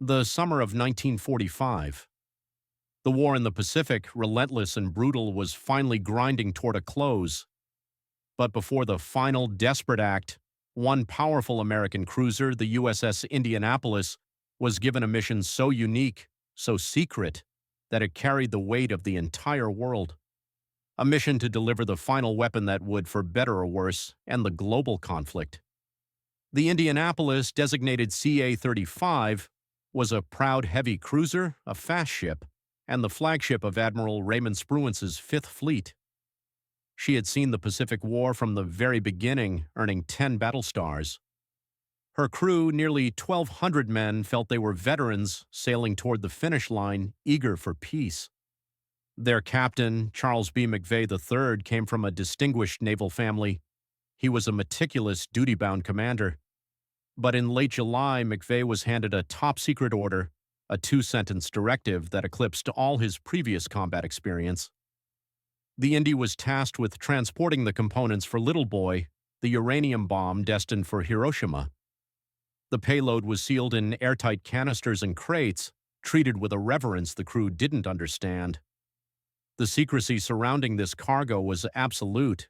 The summer of 1945. The war in the Pacific, relentless and brutal, was finally grinding toward a close. But before the final desperate act, one powerful American cruiser, the USS Indianapolis, was given a mission so unique, so secret, that it carried the weight of the entire world. A mission to deliver the final weapon that would, for better or worse, end the global conflict. The Indianapolis, designated CA-35, was a proud heavy cruiser, a fast ship, and the flagship of Admiral Raymond Spruance's Fifth Fleet. She had seen the Pacific War from the very beginning, earning 10 battle stars. Her crew, nearly 1,200 men, felt they were veterans sailing toward the finish line, eager for peace. Their captain, Charles B. McVay III, came from a distinguished naval family. He was a meticulous, duty-bound commander. But in late July, McVay was handed a top-secret order, a two-sentence directive that eclipsed all his previous combat experience. The Indy was tasked with transporting the components for Little Boy, the uranium bomb destined for Hiroshima. The payload was sealed in airtight canisters and crates, treated with a reverence the crew didn't understand. The secrecy surrounding this cargo was absolute.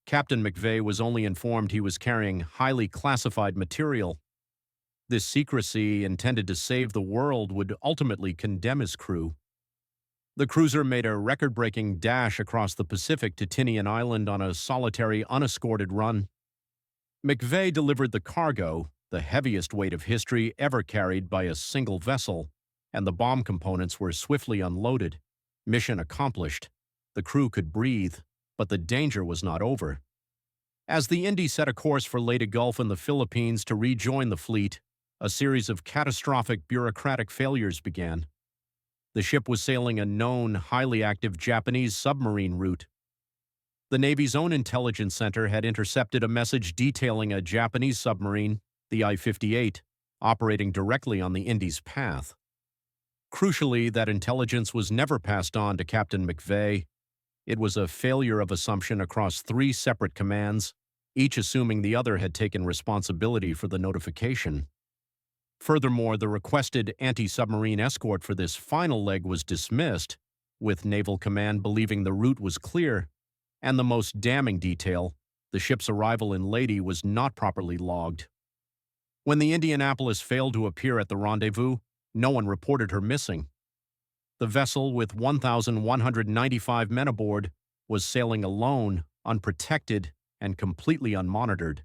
Captain McVay was only informed he was carrying highly classified material. This secrecy, intended to save the world, would ultimately condemn his crew. The cruiser made a record-breaking dash across the Pacific to Tinian Island on a solitary, unescorted run. McVay delivered the cargo, the heaviest weight of history ever carried by a single vessel, and the bomb components were swiftly unloaded. Mission accomplished. The crew could breathe, but the danger was not over. As the Indy set a course for Leyte Gulf in the Philippines to rejoin the fleet, a series of catastrophic bureaucratic failures began. The ship was sailing a known, highly active Japanese submarine route. The Navy's own intelligence center had intercepted a message detailing a Japanese submarine, the I-58, operating directly on the Indy's path. Crucially, that intelligence was never passed on to Captain McVay. It was a failure of assumption across three separate commands, each assuming the other had taken responsibility for the notification. Furthermore, the requested anti-submarine escort for this final leg was dismissed, with Naval Command believing the route was clear, and the most damning detail, the ship's arrival in Leyte was not properly logged. When the Indianapolis failed to appear at the rendezvous, no one reported her missing. The vessel, with 1,195 men aboard, was sailing alone, unprotected, and completely unmonitored.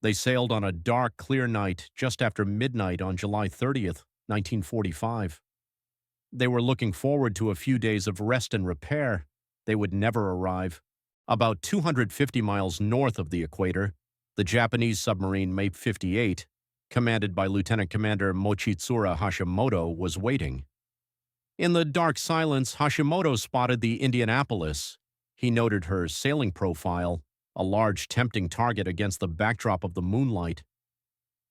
They sailed on a dark, clear night just after midnight on July 30th, 1945. They were looking forward to a few days of rest and repair. They would never arrive. About 250 miles north of the equator, the Japanese submarine Mate 58, commanded by Lieutenant Commander Mochitsura Hashimoto, was waiting. In the dark silence, Hashimoto spotted the Indianapolis. He noted her sailing profile, a large, tempting target against the backdrop of the moonlight.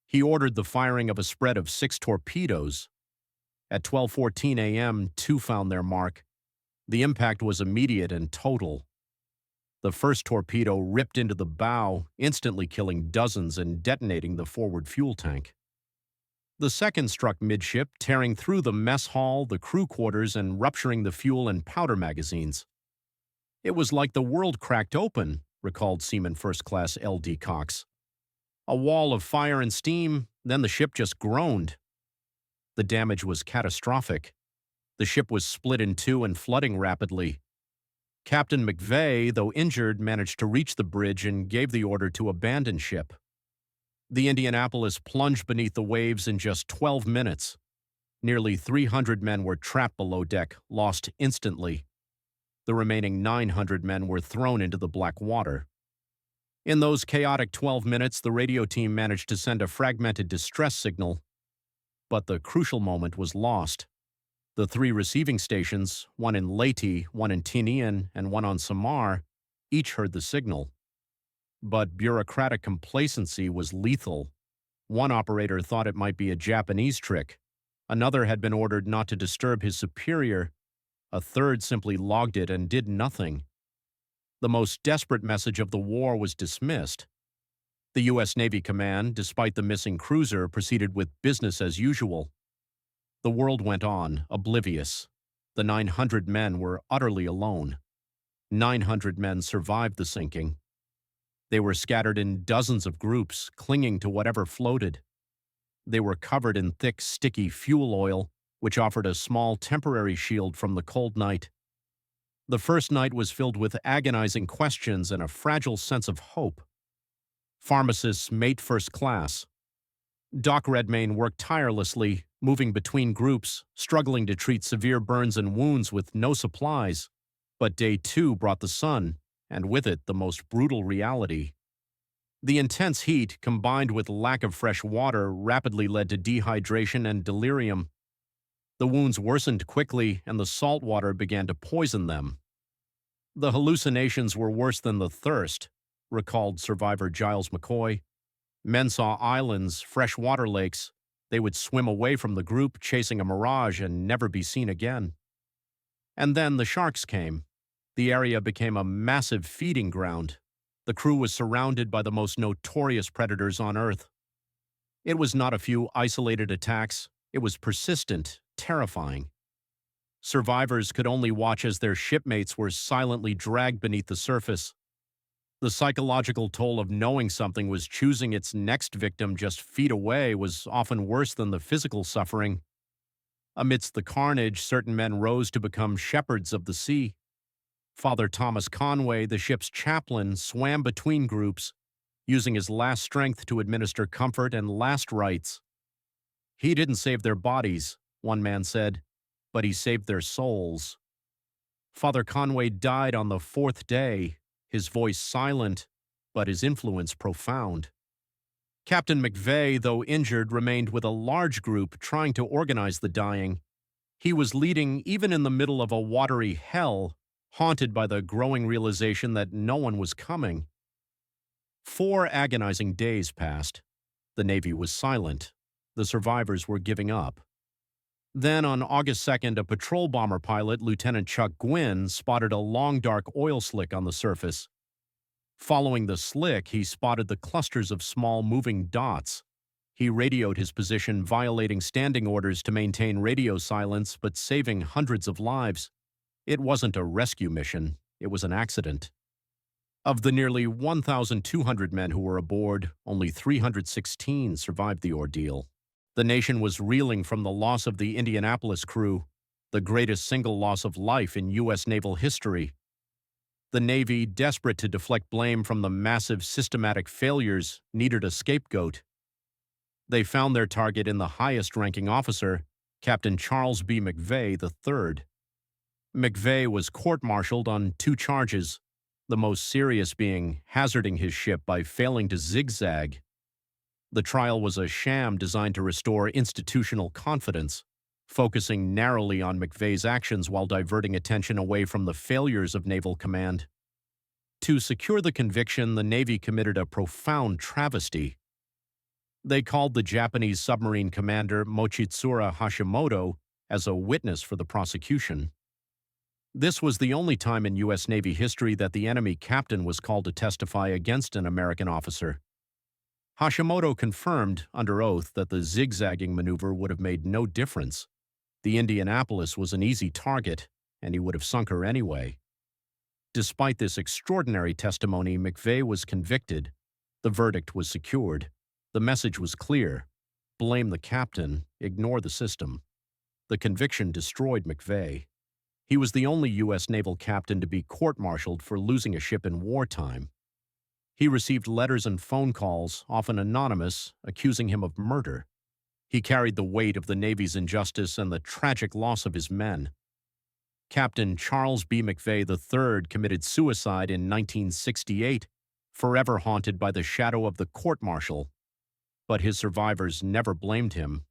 He ordered the firing of a spread of 6 torpedoes. At 12:14 a.m., 2 found their mark. The impact was immediate and total. The first torpedo ripped into the bow, instantly killing dozens and detonating the forward fuel tank. The second struck midship, tearing through the mess hall, the crew quarters, and rupturing the fuel and powder magazines. It was like the world cracked open, recalled Seaman First Class L.D. Cox. A wall of fire and steam, then the ship just groaned. The damage was catastrophic. The ship was split in two and flooding rapidly. Captain McVay, though injured, managed to reach the bridge and gave the order to abandon ship. The Indianapolis plunged beneath the waves in just 12 minutes. Nearly 300 men were trapped below deck, lost instantly. The remaining 900 men were thrown into the black water. In those chaotic 12 minutes, the radio team managed to send a fragmented distress signal, but the crucial moment was lost. The 3 receiving stations, one in Leyte, one in Tinian, and one on Samar, each heard the signal. But bureaucratic complacency was lethal. One operator thought it might be a Japanese trick. Another had been ordered not to disturb his superior. A third simply logged it and did nothing. The most desperate message of the war was dismissed. The U.S. Navy Command, despite the missing cruiser, proceeded with business as usual. The world went on, oblivious. The 900 men were utterly alone. 900 men survived the sinking. They were scattered in dozens of groups, clinging to whatever floated. They were covered in thick, sticky fuel oil, which offered a small temporary shield from the cold night. The first night was filled with agonizing questions and a fragile sense of hope. Pharmacists mate first class. Doc Redmayne worked tirelessly, moving between groups, struggling to treat severe burns and wounds with no supplies. But day 2 brought the sun, and with it the most brutal reality. The intense heat, combined with lack of fresh water, rapidly led to dehydration and delirium. The wounds worsened quickly, and the salt water began to poison them. The hallucinations were worse than the thirst, recalled survivor Giles McCoy. Men saw islands, fresh water lakes. They would swim away from the group, chasing a mirage, and never be seen again. And then the sharks came. The area became a massive feeding ground. The crew was surrounded by the most notorious predators on Earth. It was not a few isolated attacks. It was persistent, terrifying. Survivors could only watch as their shipmates were silently dragged beneath the surface. The psychological toll of knowing something was choosing its next victim just feet away was often worse than the physical suffering. Amidst the carnage, certain men rose to become shepherds of the sea. Father Thomas Conway, the ship's chaplain, swam between groups, using his last strength to administer comfort and last rites. He didn't save their bodies, one man said, but he saved their souls. Father Conway died on the 4th day, his voice silent, but his influence profound. Captain McVay, though injured, remained with a large group trying to organize the dying. He was leading even in the middle of a watery hell, haunted by the growing realization that no one was coming. 4 agonizing days passed. The Navy was silent. The survivors were giving up. Then, on August 2nd, a patrol bomber pilot, Lieutenant Chuck Gwynn, spotted a long dark oil slick on the surface. Following the slick, he spotted the clusters of small moving dots. He radioed his position, violating standing orders to maintain radio silence, but saving hundreds of lives. It wasn't a rescue mission, it was an accident. Of the nearly 1,200 men who were aboard, only 316 survived the ordeal. The nation was reeling from the loss of the Indianapolis crew, the greatest single loss of life in U.S. naval history. The Navy, desperate to deflect blame from the massive systematic failures, needed a scapegoat. They found their target in the highest-ranking officer, Captain Charles B. McVay III. McVay was court-martialed on 2 charges, the most serious being hazarding his ship by failing to zigzag. The trial was a sham designed to restore institutional confidence, focusing narrowly on McVay's actions while diverting attention away from the failures of naval command. To secure the conviction, the Navy committed a profound travesty. They called the Japanese submarine commander Mochitsura Hashimoto as a witness for the prosecution. This was the only time in U.S. Navy history that the enemy captain was called to testify against an American officer. Hashimoto confirmed, under oath, that the zigzagging maneuver would have made no difference. The Indianapolis was an easy target, and he would have sunk her anyway. Despite this extraordinary testimony, McVay was convicted. The verdict was secured. The message was clear. Blame the captain, ignore the system. The conviction destroyed McVay. He was the only U.S. naval captain to be court-martialed for losing a ship in wartime. He received letters and phone calls, often anonymous, accusing him of murder. He carried the weight of the Navy's injustice and the tragic loss of his men. Captain Charles B. McVay III committed suicide in 1968, forever haunted by the shadow of the court-martial. But his survivors never blamed him.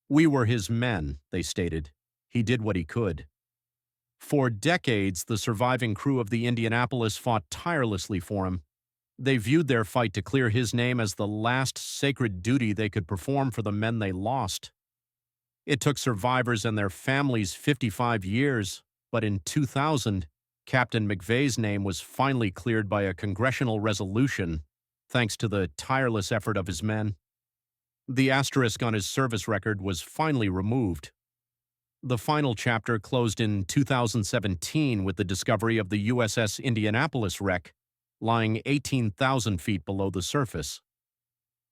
"We were his men," they stated. "He did what he could." For decades, the surviving crew of the Indianapolis fought tirelessly for him. They viewed their fight to clear his name as the last sacred duty they could perform for the men they lost. It took survivors and their families 55 years, but in 2000, Captain McVay's name was finally cleared by a congressional resolution, thanks to the tireless effort of his men. The asterisk on his service record was finally removed. The final chapter closed in 2017 with the discovery of the USS Indianapolis wreck, lying 18,000 feet below the surface.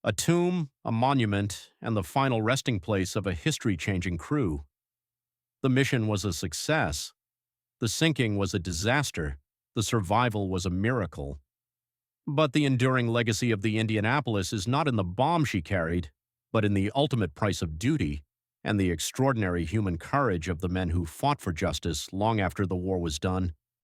A tomb, a monument, and the final resting place of a history-changing crew. The mission was a success. The sinking was a disaster. The survival was a miracle. But the enduring legacy of the Indianapolis is not in the bomb she carried, but in the ultimate price of duty and the extraordinary human courage of the men who fought for justice long after the war was done.